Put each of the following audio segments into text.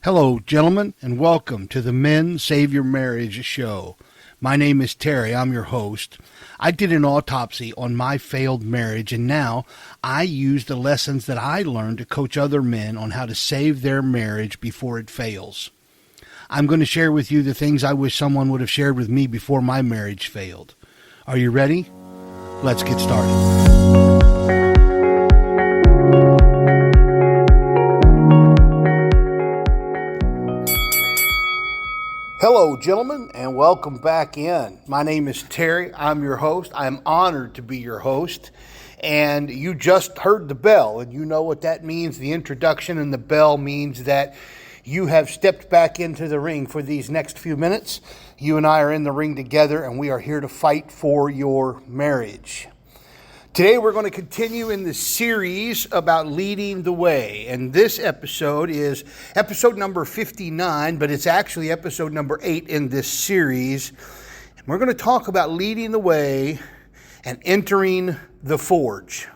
Hello, gentlemen, and welcome to the Men Save Your Marriage show. My name is Terry. I'm your host. I did an autopsy on my failed marriage, and now I use the lessons that I learned to coach other men on how to save their marriage before it fails. I'm going to share with you the things I wish someone would have shared with me before my marriage failed. Are you ready? Let's get started. Hello, gentlemen, and welcome back in. My name is Terry. I'm your host. I'm honored to be your host. And you just heard the bell, and you know what that means. The introduction and the bell means that you have stepped back into the ring for these next few minutes. You and I are in the ring together, and we are here to fight for your marriage. Today we're going to continue in the series about leading the way, and this episode is episode number 59, but it's actually episode number 8 in this series. And we're going to talk about leading the way and entering the forge.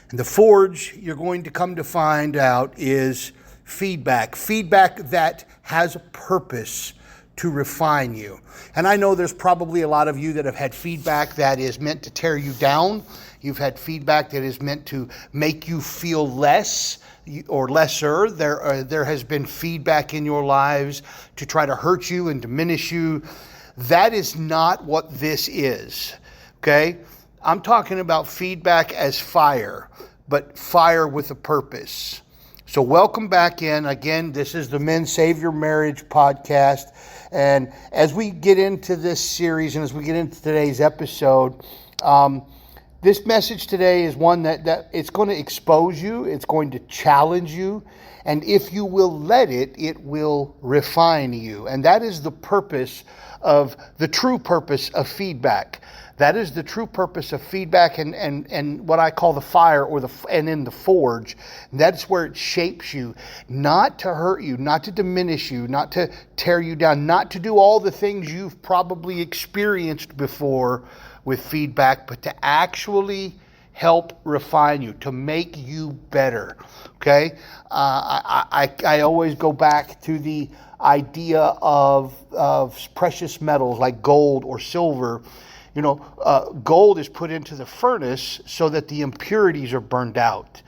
And the forge, you're going to come to find out, is feedback that has a purpose to refine you. And I know there's probably a lot of you that have had feedback that is meant to tear you down. You've had feedback that is meant to make you feel less or lesser. There has been feedback in your lives to try to hurt you and diminish you. That is not what this is, okay? I'm talking about feedback as fire, but fire with a purpose. So welcome back in. Again, this is the Men Save Your Marriage podcast. And as we get into this series and as we get into today's episode, this message today is one that it's going to expose you, it's going to challenge you, and if you will let it, it will refine you. And that is the purpose of, the true purpose of feedback. That is the true purpose of feedback and what I call the fire and in the forge. That's where it shapes you, not to hurt you, not to diminish you, not to tear you down, not to do all the things you've probably experienced before with feedback, but to actually help refine you, to make you better, okay? I always go back to the idea of precious metals like gold or silver. You know, gold is put into the furnace so that the impurities are burned out.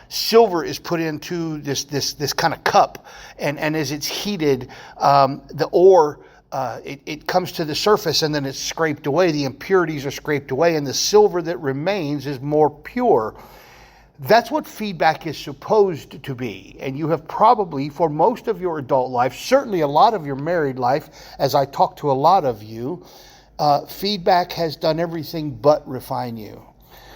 Silver is put into this kind of cup, and as it's heated, the ore, it comes to the surface and then it's scraped away. The impurities are scraped away, and the silver that remains is more pure. That's what feedback is supposed to be. And you have probably, for most of your adult life, certainly a lot of your married life, as I talk to a lot of you, feedback has done everything but refine you.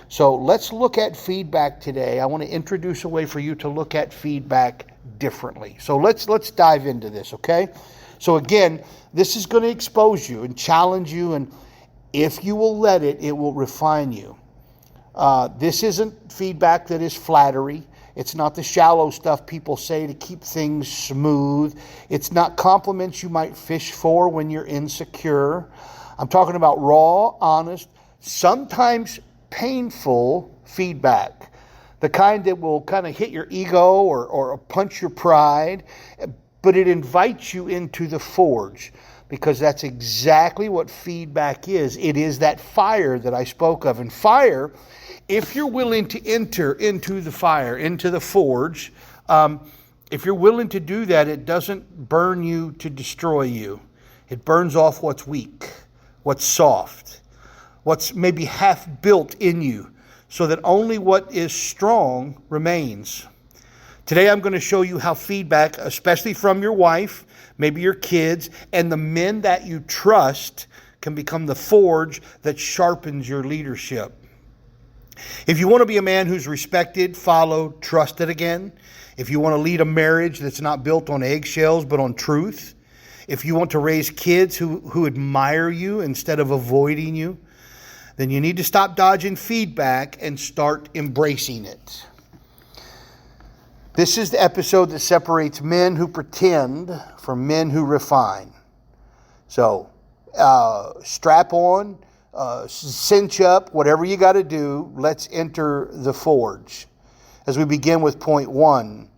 So let's look at feedback today. I want to introduce a way for you to look at feedback differently. So let's dive into this, okay? So again, this is going to expose you and challenge you, and if you will let it, it will refine you. This isn't feedback that is flattery. It's not the shallow stuff people say to keep things smooth. It's not compliments you might fish for when you're insecure. I'm talking about raw, honest, sometimes painful feedback. The kind that will kind of hit your ego or punch your pride, but it invites you into the forge, because that's exactly what feedback is. It is that fire that I spoke of. And fire, if you're willing to enter into the fire, into the forge, if you're willing to do that, it doesn't burn you to destroy you. It burns off what's weak, what's soft, what's maybe half built in you, so that only what is strong remains. Today I'm going to show you how feedback, especially from your wife, maybe your kids, and the men that you trust, can become the forge that sharpens your leadership. If you want to be a man who's respected, followed, trusted again, if you want to lead a marriage that's not built on eggshells but on truth, if you want to raise kids who admire you instead of avoiding you, then you need to stop dodging feedback and start embracing it. This is the episode that separates men who pretend from men who refine. So strap on, cinch up, whatever you got to do. Let's enter the forge. As we begin with point 1,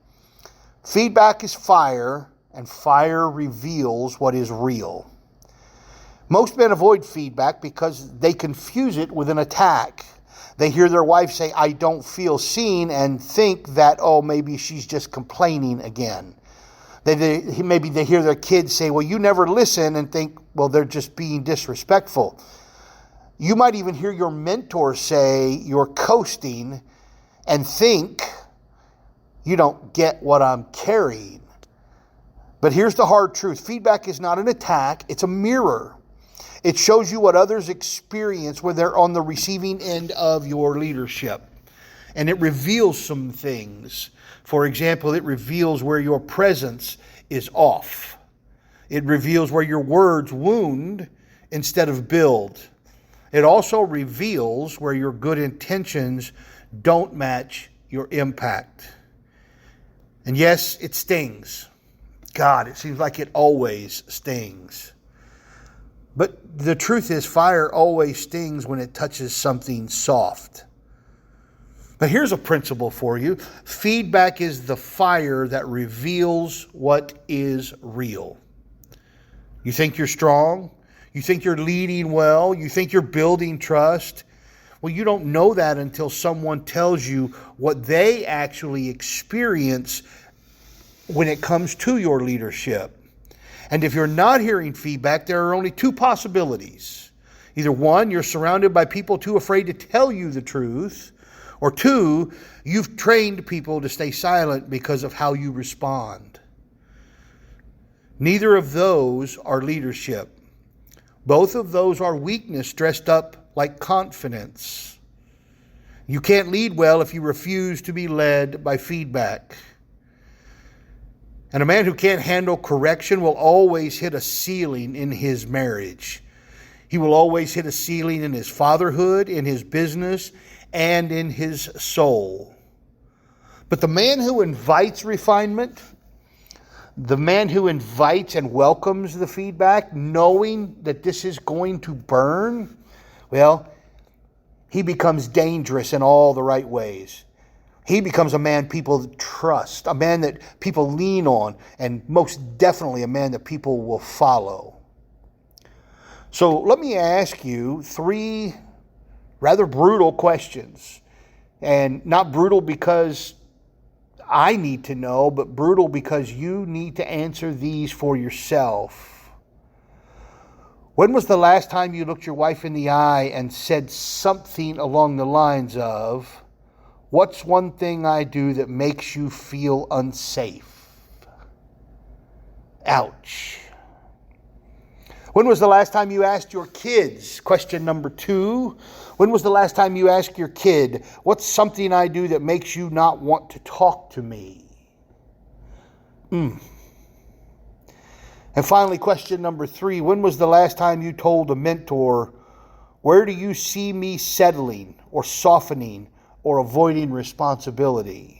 Feedback is fire, and fire reveals what is real. Most men avoid feedback because they confuse it with an attack. They hear their wife say, "I don't feel seen," and think that, oh, maybe she's just complaining again. Maybe they hear their kids say, "Well, you never listen," and think, well, they're just being disrespectful. You might even hear your mentor say you're coasting and think you don't get what I'm carrying. But here's the hard truth. Feedback is not an attack. It's a mirror. It shows you what others experience when they're on the receiving end of your leadership. And it reveals some things. For example, it reveals where your presence is off. It reveals where your words wound instead of build. It also reveals where your good intentions don't match your impact. And yes, it stings. God, it seems like it always stings. But the truth is, fire always stings when it touches something soft. But here's a principle for you. Feedback is the fire that reveals what is real. You think you're strong? You think you're leading well? You think you're building trust? Well, you don't know that until someone tells you what they actually experience when it comes to your leadership. And if you're not hearing feedback, there are only two possibilities. Either one, you're surrounded by people too afraid to tell you the truth, or two, you've trained people to stay silent because of how you respond. Neither of those are leadership. Both of those are weakness dressed up like confidence. You can't lead well if you refuse to be led by feedback. And a man who can't handle correction will always hit a ceiling in his marriage. He will always hit a ceiling in his fatherhood, in his business, and in his soul. But the man who invites refinement, the man who invites and welcomes the feedback, knowing that this is going to burn, well, he becomes dangerous in all the right ways. He becomes a man people trust, a man that people lean on, and most definitely a man that people will follow. So let me ask you 3 rather brutal questions. And not brutal because I need to know, but brutal because you need to answer these for yourself. When was the last time you looked your wife in the eye and said something along the lines of, "What's one thing I do that makes you feel unsafe?" Ouch. When was the last time you asked your kids? Question number 2. When was the last time you asked your kid, "What's something I do that makes you not want to talk to me?" And finally, question number 3. When was the last time you told a mentor, "Where do you see me settling or softening or avoiding responsibility?"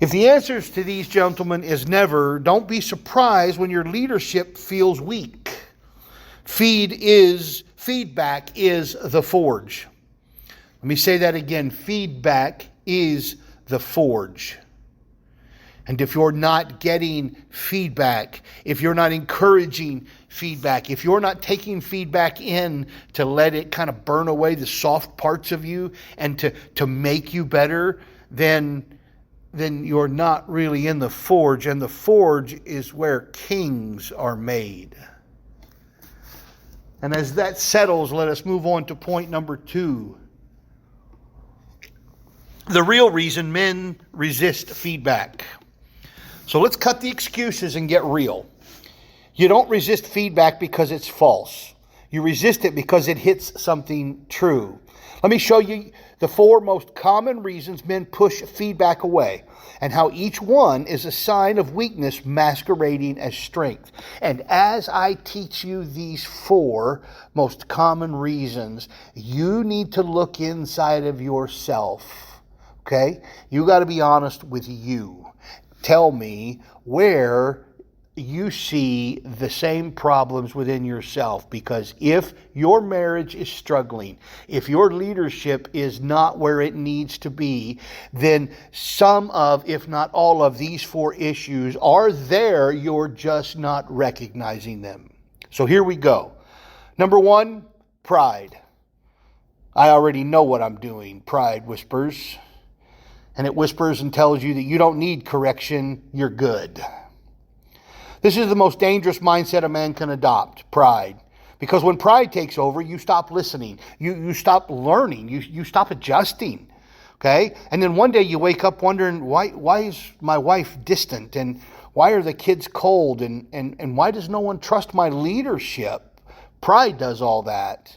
If the answers to these, gentlemen, is never, don't be surprised when your leadership feels weak. Feedback is the forge. Let me say that again. Feedback is the forge. And if you're not getting feedback, if you're not encouraging feedback, if you're not taking feedback in to let it kind of burn away the soft parts of you and to make you better, then you're not really in the forge. And the forge is where kings are made. And as that settles, let us move on to point number 2. The real reason men resist feedback. So let's cut the excuses and get real. You don't resist feedback because it's false. You resist it because it hits something true. Let me show you the 4 most common reasons men push feedback away, and how each one is a sign of weakness masquerading as strength. And as I teach you these 4 most common reasons, you need to look inside of yourself. Okay? You got to be honest with you. Tell me, where you see the same problems within yourself, because if your marriage is struggling, if your leadership is not where it needs to be, then some of, if not all of these 4 issues are there. You're just not recognizing them. So here we go. Number 1, pride. I already know what I'm doing. Pride whispers. And it whispers and tells you that you don't need correction. You're good. This is the most dangerous mindset a man can adopt, pride. Because when pride takes over, you stop listening. You stop learning. You stop adjusting. Okay? And then one day you wake up wondering, why is my wife distant? And why are the kids cold? And why does no one trust my leadership? Pride does all that.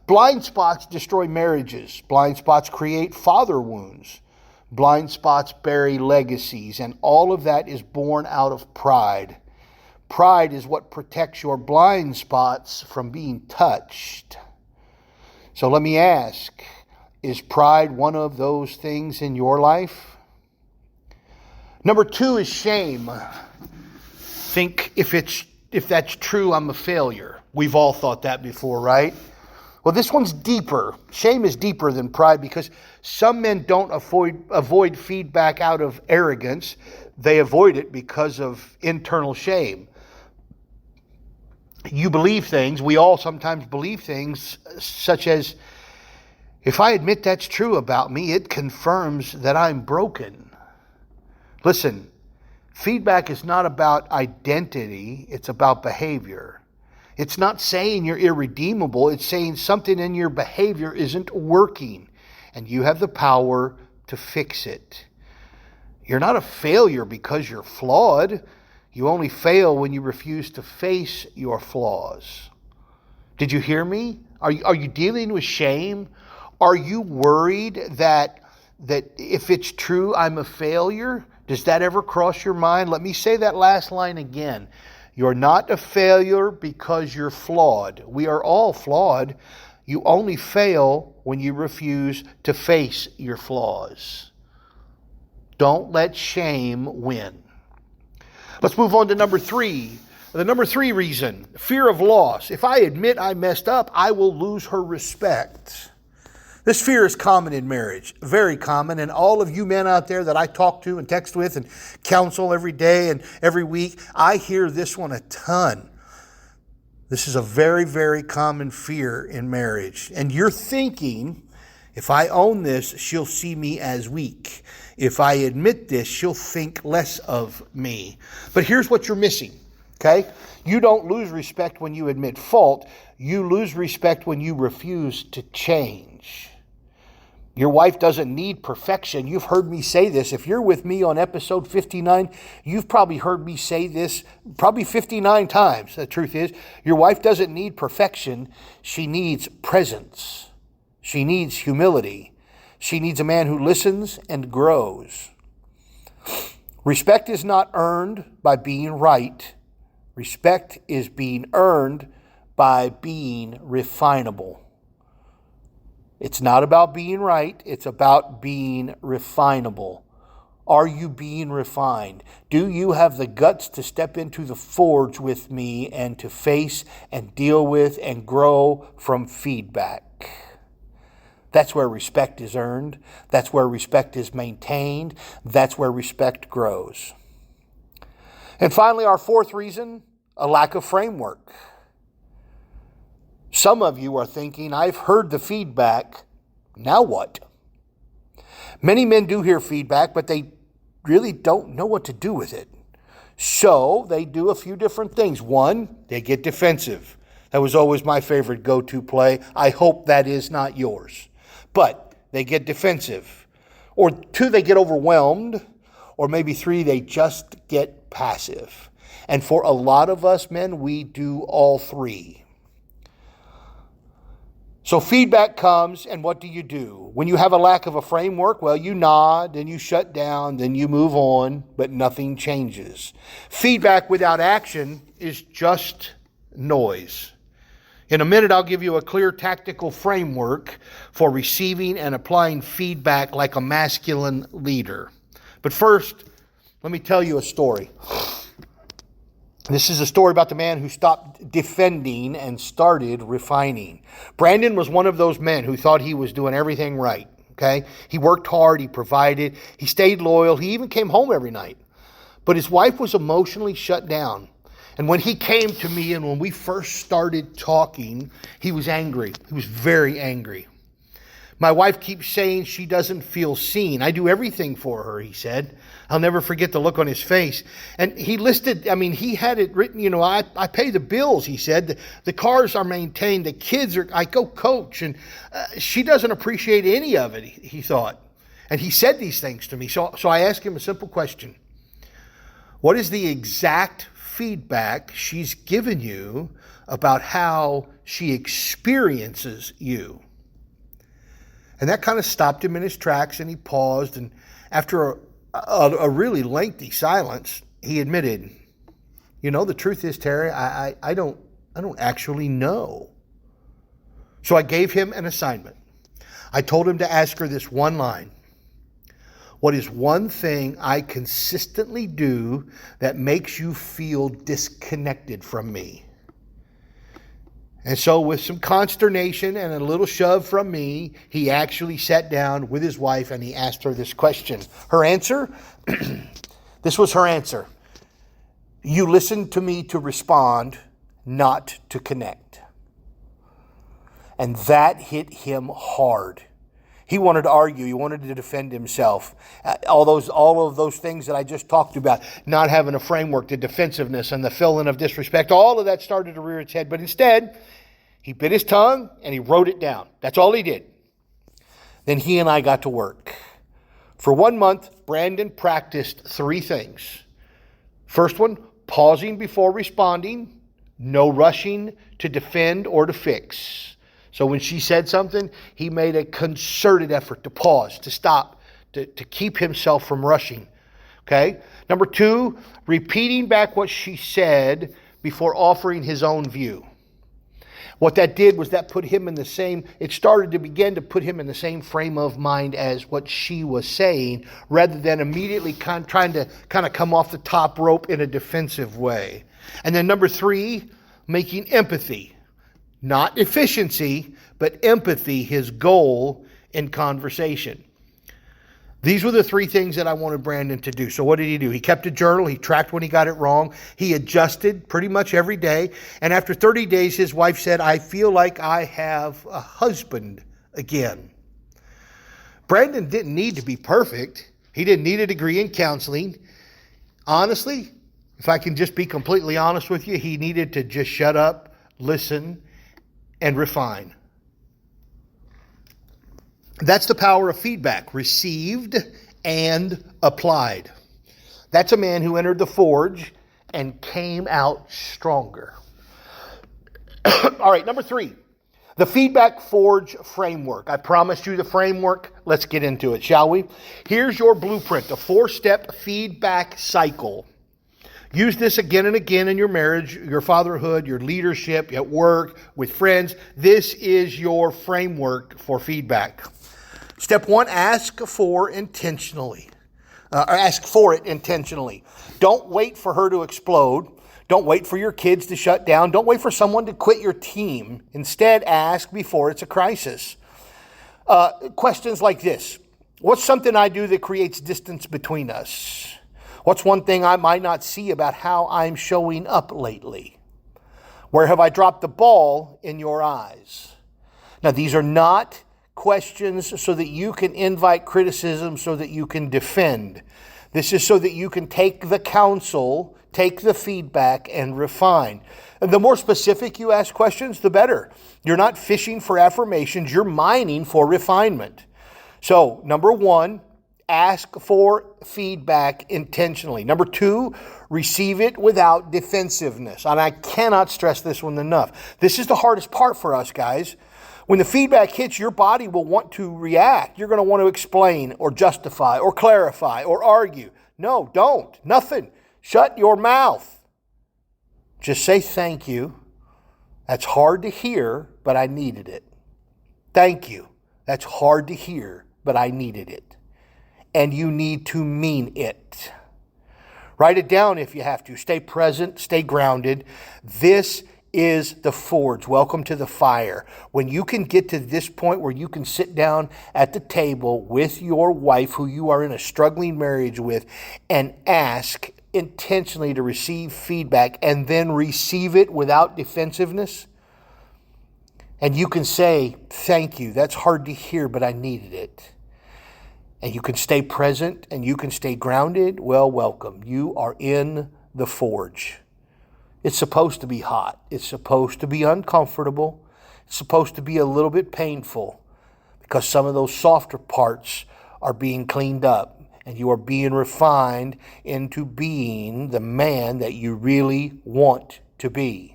Blind spots destroy marriages. Blind spots create father wounds. Blind spots bury legacies, and all of that is born out of pride. Pride is what protects your blind spots from being touched. So let me ask, is pride one of those things in your life? Number 2 is shame. Think if that's true, I'm a failure. We've all thought that before, right? Well, this one's deeper. Shame is deeper than pride, because some men don't avoid feedback out of arrogance. They avoid it because of internal shame. You believe things, we all sometimes believe things, such as, if I admit that's true about me, it confirms that I'm broken. Listen, feedback is not about identity, it's about behavior. It's not saying you're irredeemable. It's saying something in your behavior isn't working, and you have the power to fix it. You're not a failure because you're flawed. You only fail when you refuse to face your flaws. Did you hear me? Are you dealing with shame? Are you worried that if it's true, I'm a failure? Does that ever cross your mind? Let me say that last line again. You're not a failure because you're flawed. We are all flawed. You only fail when you refuse to face your flaws. Don't let shame win. Let's move on to number 3. The number 3 reason, fear of loss. If I admit I messed up, I will lose her respect. This fear is common in marriage, very common. And all of you men out there that I talk to and text with and counsel every day and every week, I hear this one a ton. This is a very, very common fear in marriage. And you're thinking, if I own this, she'll see me as weak. If I admit this, she'll think less of me. But here's what you're missing, okay? You don't lose respect when you admit fault. You lose respect when you refuse to change. Your wife doesn't need perfection. You've heard me say this. If you're with me on episode 59, you've probably heard me say this probably 59 times. The truth is, your wife doesn't need perfection. She needs presence. She needs humility. She needs a man who listens and grows. Respect is not earned by being right. Respect is being earned by being refinable. It's not about being right. It's about being refinable. Are you being refined? Do you have the guts to step into the forge with me and to face and deal with and grow from feedback? That's where respect is earned. That's where respect is maintained. That's where respect grows. And finally, our 4th reason, a lack of framework. Some of you are thinking, I've heard the feedback, now what? Many men do hear feedback, but they really don't know what to do with it. So they do a few different things. 1, they get defensive. That was always my favorite go-to play. I hope that is not yours. But they get defensive. Or 2, they get overwhelmed. Or maybe 3, they just get passive. And for a lot of us men, we do all 3. So feedback comes, and what do? When you have a lack of a framework, well, you nod, then you shut down, then you move on, but nothing changes. Feedback without action is just noise. In a minute, I'll give you a clear tactical framework for receiving and applying feedback like a masculine leader. But first, let me tell you a story. This is a story about the man who stopped defending and started refining. Brandon was one of those men who thought he was doing everything right. Okay? He worked hard, he provided, he stayed loyal, he even came home every night. But his wife was emotionally shut down. And when he came to me and when we first started talking, he was angry. He was very angry. My wife keeps saying she doesn't feel seen. I do everything for her, he said. I'll never forget the look on his face. And he listed, he had it written, I pay the bills, he said. The cars are maintained. The kids I go coach. And she doesn't appreciate any of it, he thought. And he said these things to me. So I asked him a simple question. What is the exact feedback she's given you about how she experiences you? And that kind of stopped him in his tracks, and he paused. And after a really lengthy silence, he admitted, the truth is, Terry, I don't actually know. So I gave him an assignment. I told him to ask her this one line. What is one thing I consistently do that makes you feel disconnected from me? And so with some consternation and a little shove from me, he actually sat down with his wife and he asked her this question. Her answer? This was her answer. You listened to me to respond, not to connect. And that hit him hard. He wanted to argue. He wanted to defend himself. All of those things that I just talked about, not having a framework, the defensiveness and the feeling of disrespect, all of that started to rear its head. But instead, he bit his tongue and he wrote it down. That's all he did. Then he and I got to work. For 1 month, Brandon practiced 3 things. First one, pausing before responding, no rushing to defend or to fix. So when she said something, he made a concerted effort to pause, to stop, to keep himself from rushing. Okay? Number 2, repeating back what she said before offering his own view. What that did was that put him in the same, it started to begin to put him in the same frame of mind as what she was saying, rather than immediately trying to come off the top rope in a defensive way. And then number 3, making empathy. Not efficiency, but empathy, his goal in conversation. These were the 3 things that I wanted Brandon to do. So what did he do? He kept a journal. He tracked when he got it wrong. He adjusted pretty much every day. And after 30 days, his wife said, I feel like I have a husband again. Brandon didn't need to be perfect. He didn't need a degree in counseling. Honestly, if I can just be completely honest with you, he needed to just shut up, listen, and refine. That's the power of feedback, received and applied. That's a man who entered the forge and came out stronger. All right, number 3, the feedback forge framework. I promised you the framework. Let's get into it, shall we? Here's your blueprint, a 4-step feedback cycle. Use this again and again in your marriage, your fatherhood, your leadership, at work, with friends. This is your framework for feedback. Step 1, ask for it intentionally. Don't wait for her to explode. Don't wait for your kids to shut down. Don't wait for someone to quit your team. Instead, ask before it's a crisis. Questions like this. What's something I do that creates distance between us? What's one thing I might not see about how I'm showing up lately? Where have I dropped the ball in your eyes? Now, these are not questions so that you can invite criticism, so that you can defend. This is so that you can take the counsel, take the feedback, and refine. And the more specific you ask questions, the better. You're not fishing for affirmations, you're mining for refinement. So, number 1, ask for feedback intentionally. Number 2, receive it without defensiveness. And I cannot stress this one enough. This is the hardest part for us, guys. When the feedback hits, your body will want to react. You're going to want to explain or justify or clarify or argue. No, don't. Nothing. Shut your mouth. Just say thank you. That's hard to hear, but I needed it. Thank you. That's hard to hear, but I needed it. And you need to mean it. Write it down if you have to. Stay present, stay grounded. This is the forge. Welcome to the fire. When you can get to this point where you can sit down at the table with your wife, who you are in a struggling marriage with, and ask intentionally to receive feedback and then receive it without defensiveness. And you can say, thank you. That's hard to hear, but I needed it. And you can stay present and you can stay grounded. Well, welcome. You are in the forge. It's supposed to be hot. It's supposed to be uncomfortable. It's supposed to be a little bit painful because some of those softer parts are being cleaned up and you are being refined into being the man that you really want to be.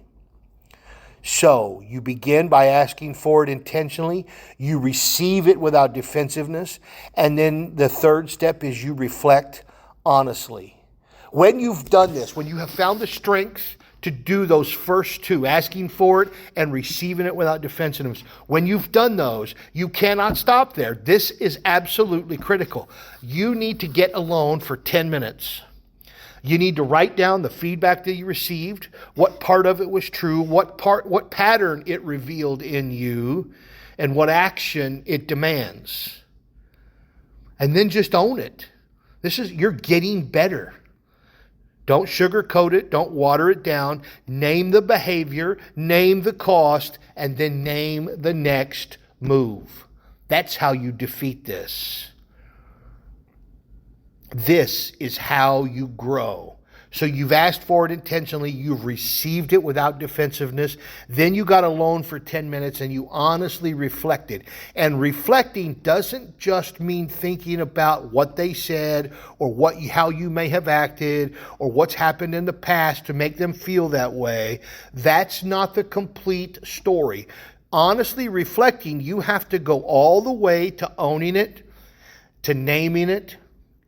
So you begin by asking for it intentionally. You receive it without defensiveness. And then the third step is you reflect honestly. When you've done this, when you have found the strength to do those first two, asking for it and receiving it without defensiveness, when you've done those, you cannot stop there. This is absolutely critical. You need to get alone for 10 minutes. You need to write down the feedback that you received, what part of it was true, what pattern it revealed in you, and what action it demands. And then just own it. You're getting better. Don't sugarcoat it. Don't water it down. Name the behavior, name the cost, and then name the next move. That's how you defeat this. This is how you grow. So you've asked for it intentionally. You've received it without defensiveness. Then you got alone for 10 minutes and you honestly reflected. And reflecting doesn't just mean thinking about what they said or how you may have acted or what's happened in the past to make them feel that way. That's not the complete story. Honestly reflecting, you have to go all the way to owning it, to naming it,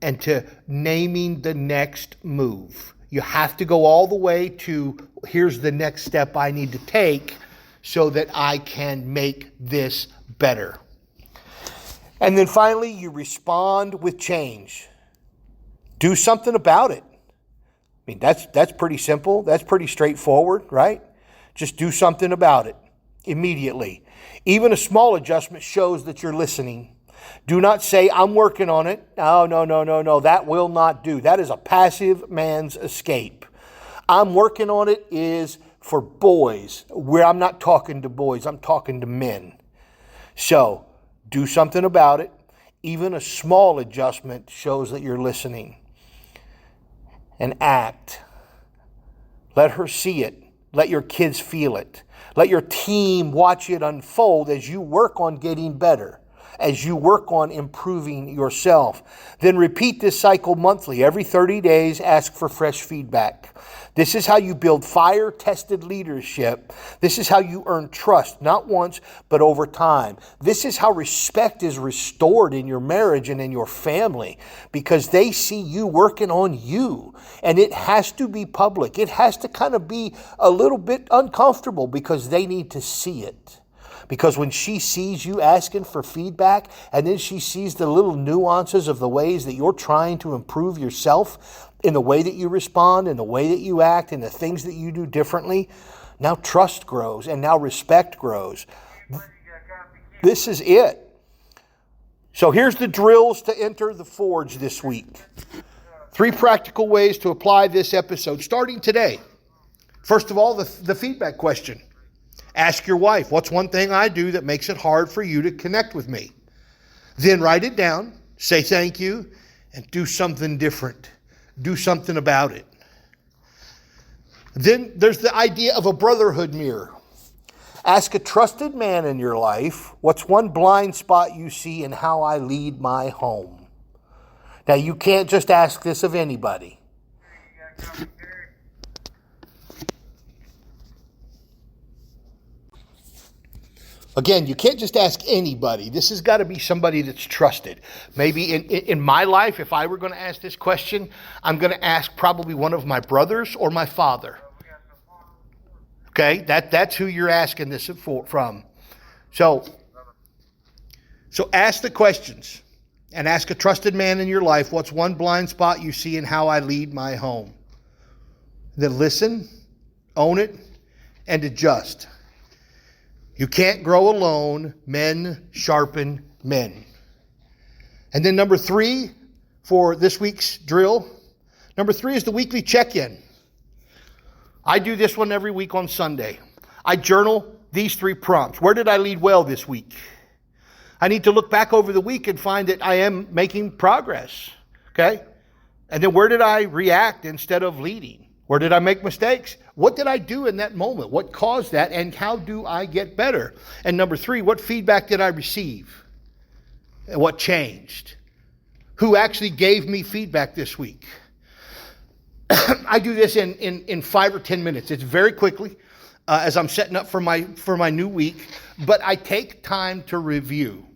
and to naming the next move. You have to go all the way to, here's the next step I need to take so that I can make this better. And then finally, you respond with change. Do something about it. I mean, that's pretty simple. That's pretty straightforward, right? Just do something about it immediately. Even a small adjustment shows that you're listening. Do not say, I'm working on it. No. That will not do. That is a passive man's escape. I'm working on it is for boys, where I'm not talking to boys. I'm talking to men. So do something about it. Even a small adjustment shows that you're listening. And act. Let her see it. Let your kids feel it. Let your team watch it unfold as you work on getting better, as you work on improving yourself. Then repeat this cycle monthly. Every 30 days, ask for fresh feedback. This is how you build fire-tested leadership. This is how you earn trust, not once, but over time. This is how respect is restored in your marriage and in your family, because they see you working on you. And it has to be public. It has to kind of be a little bit uncomfortable because they need to see it. Because when she sees you asking for feedback, and then she sees the little nuances of the ways that you're trying to improve yourself in the way that you respond, in the way that you act, in the things that you do differently, now trust grows and now respect grows. This is it. So here's the drills to enter the forge this week. 3 practical ways to apply this episode starting today. First of all, the feedback question. Ask your wife, what's one thing I do that makes it hard for you to connect with me? Then write it down, say thank you, and do something different. Do something about it. Then there's the idea of a brotherhood mirror. Ask a trusted man in your life, what's one blind spot you see in how I lead my home? Now, you can't just ask this of anybody. Again, you can't just ask anybody. This has got to be somebody that's trusted. Maybe in my life, if I were going to ask this question, I'm going to ask probably one of my brothers or my father. Okay, that's who you're asking this from. So ask the questions. and ask a trusted man in your life, what's one blind spot you see in how I lead my home? Then listen, own it, and adjust. You can't grow alone. Men sharpen men. And then number 3 for this week's drill. Number 3 is the weekly check-in. I do this one every week on Sunday. I journal these 3 prompts. Where did I lead well this week? I need to look back over the week and find that I am making progress. Okay? And then where did I react instead of leading? Where did I make mistakes? What did I do in that moment? What caused that? And how do I get better? And number 3, what feedback did I receive? And what changed? Who actually gave me feedback this week? I do this in 5 or 10 minutes. It's very quickly as I'm setting up for my new week. But I take time to review.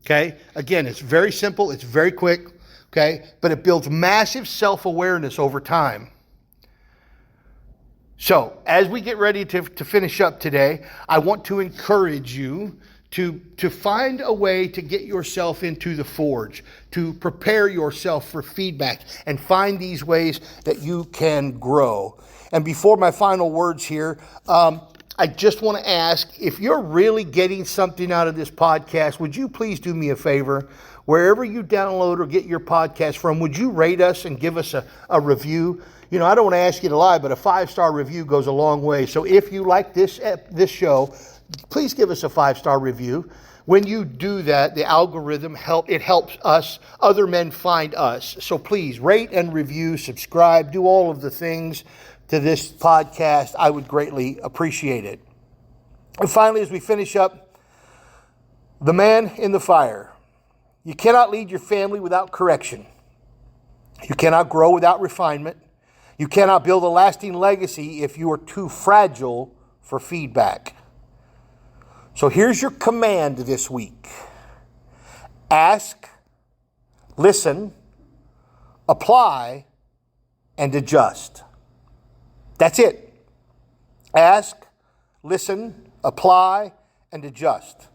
Okay? Again, it's very simple. It's very quick. Okay? But it builds massive self-awareness over time. So, as we get ready to finish up today, I want to encourage you to find a way to get yourself into the forge, to prepare yourself for feedback, and find these ways that you can grow. And before my final words here, I just want to ask, if you're really getting something out of this podcast, would you please do me a favor? Wherever you download or get your podcast from, would you rate us and give us a review? You know, I don't want to ask you to lie, but a 5-star review goes a long way. So if you like this show, please give us a 5-star review. When you do that, the algorithm helps us, other men find us. So please rate and review, subscribe, do all of the things to this podcast. I would greatly appreciate it. And finally, as we finish up, the man in the fire. You cannot lead your family without correction. You cannot grow without refinement. You cannot build a lasting legacy if you are too fragile for feedback. So here's your command this week. Ask, listen, apply, and adjust. That's it. Ask, listen, apply, and adjust.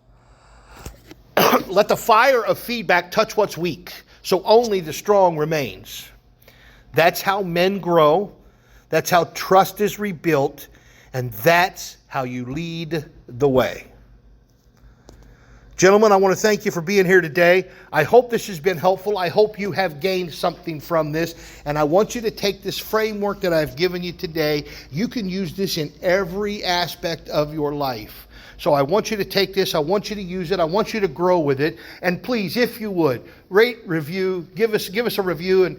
Let the fire of feedback touch what's weak, so only the strong remains. That's how men grow. That's how trust is rebuilt. And that's how you lead the way. Gentlemen, I want to thank you for being here today. I hope this has been helpful. I hope you have gained something from this. And I want you to take this framework that I've given you today. You can use this in every aspect of your life. So I want you to take this. I want you to use it. I want you to grow with it. And please, if you would, rate, review, give us a review and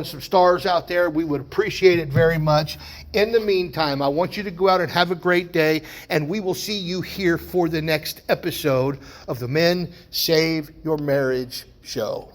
some stars out there. We would appreciate it very much. In the meantime, I want you to go out and have a great day. And we will see you here for the next episode of the Men Save Your Marriage show.